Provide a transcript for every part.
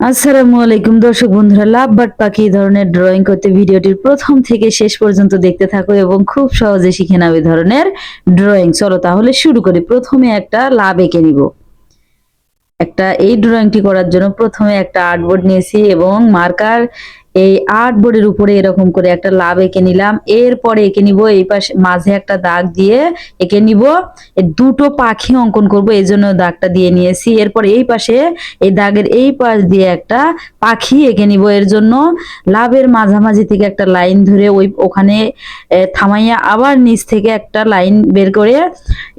আসসালামু আলাইকুম দর্শক বন্ধুরা, লাভ বার্ড পাখি ধরনের ড্রয়িং করতে ভিডিওটির প্রথম থেকে শেষ পর্যন্ত দেখতে থাকো এবং খুব সহজে শিখে নাও এই ধরনের ড্রয়িং। চলো তাহলে শুরু করি। প্রথমে একটা লাভ এঁকে নিব। এই ড্রয়িংটি করার জন্য প্রথমে একটা আর্টবোর্ড নিয়েছি এবং মার্কার এই আর্টবোর্ডের উপরে এরকম করে একটা লাভ এঁকে নিলাম। এরপরে এঁকে নিব এই পাশে মাঝে একটা দাগ দিয়ে এঁকে নিব। দুটো পাখি অঙ্কন করব, এই জন্য দাগটা দিয়ে নিয়েছি। এরপর এই পাশে এই দাগের এই পাশ দিয়ে একটা পাখি এঁকে নিব। এর জন্য লাভের মাঝামাঝি থেকে একটা লাইন ধরে ওখানে থামাইয়া আবার নিচ থেকে একটা লাইন বের করে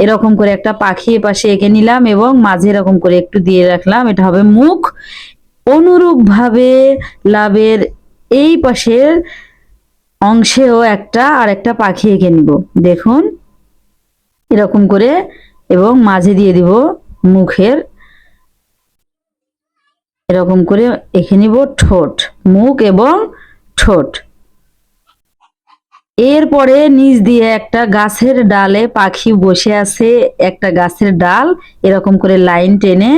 এরকম করে একটা পাখি এপাশে এঁকে নিলাম এবং মাঝে এরকম করে একটু দিয়ে রাখলাম, এটা হবে মুখ। অনুরূপভাবে লাভের এই পাশের অংশেও আর একটা পাখি এঁকে নিব, দেখুন এরকম করে, এবং মাঝে দিয়ে দিব মুখের, এরকম করে এঁকে নিব ঠোঁট, মুখ এবং ঠোঁট। এরপরে নিচ দিয়ে একটা গাছের ডালে পাখি বসে আছে, একটা গাছের ডাল এরকম করে লাইন টেনে,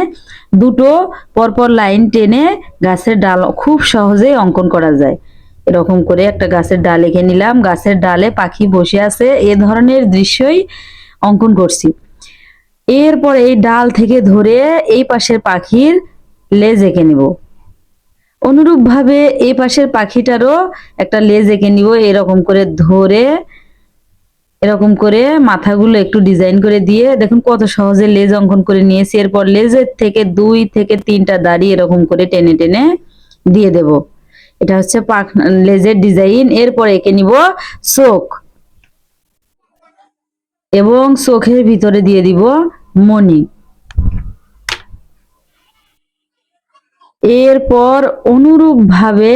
দুটো পরপর লাইন টেনে গাছের ডাল খুব সহজেই অঙ্কন করা যায়। এরকম করে একটা গাছের ডাল এঁকে নিলাম, গাছের ডালে পাখি বসে আছে, এ ধরনের দৃশ্যই অঙ্কন করছি। এরপর এই ডাল থেকে ধরে এই পাশের পাখির লেজ এঁকে নিব। অনুরূপভাবে এই পাশের পাখিটারও একটা লেজ এঁকে নিব, এরকম করে ধরে এরকম করে মাথাগুলো একটু ডিজাইন করে দিয়ে দেখুন কত সহজে লেজ অঙ্কন করে নিয়েছি। এরপর লেজের থেকে 2 থেকে 3টা দাড়ি এরকম করে টেনে টেনে দিয়ে দেব। এটা হচ্ছে লেজের ডিজাইন। এরপর এঁকে নিব চোখ এবং চোখের ভিতরে দিয়ে দিব মণি। এরপর অনুরূপভাবে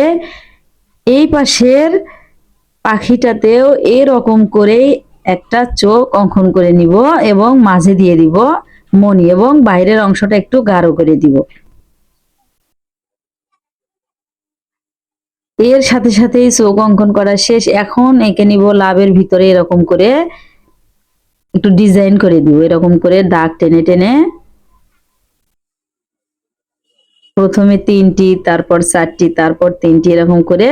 এই পাশের পাখিটাতেও এরকম করে একটা চোখ অঙ্কন করে নিব এবং মাঝে দিয়ে দিব মণি এবং বাইরের অংশটা একটু গাঢ় করে দিব। এর সাথে সাথেই চোখ অঙ্কন করা শেষ। এখন এঁকে নিব লাভের ভিতরে এরকম করে একটু ডিজাইন করে দিব, এরকম করে দাগ টেনে টেনে প্রথমে 3টি, তারপর 4টি, তারপর 3টি এরকম করে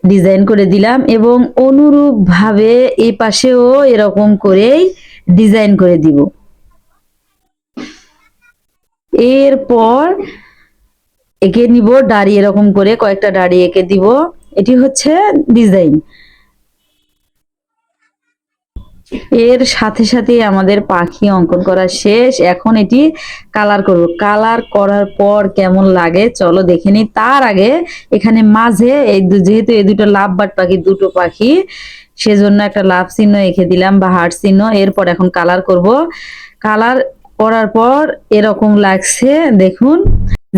ডিজাইন করে দিলাম এবং অনুরূপভাবে এই পাশেও এরকম করেই ডিজাইন করে দিব। এরপর এঁকে নিব দাড়ি, এরকম করে কয়েকটা দাড়ি এঁকে দিব। এটি হচ্ছে ডিজাইন। এর সাথে সাথে আমাদের পাখি অঙ্কন করা শেষ। এখন এটি কালার করব। কালার করার পর কেমন লাগে চলো দেখে নিই। তার আগে এখানে মাঝে যেহেতু এই দুটো লাভ বার্ড পাখি, দুটো পাখি, সেজন্য একটা লাভ চিহ্ন এঁকে দিলাম বা হার্ট চিহ্ন। এরপর এখন কালার করব। কালার করার পর এরকম লাগছে দেখুন।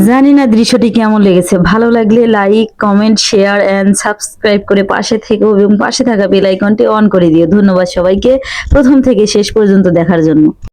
জানি না দৃশ্যটি কেমন লেগেছে। ভালো লাগলে like, comment, share and subscribe করে পাশে থেকো এবং পাশে থাকা বেল আইকনটি অন করে দিও। ধন্যবাদ সবাইকে প্রথম থেকে শেষ পর্যন্ত দেখার জন্য।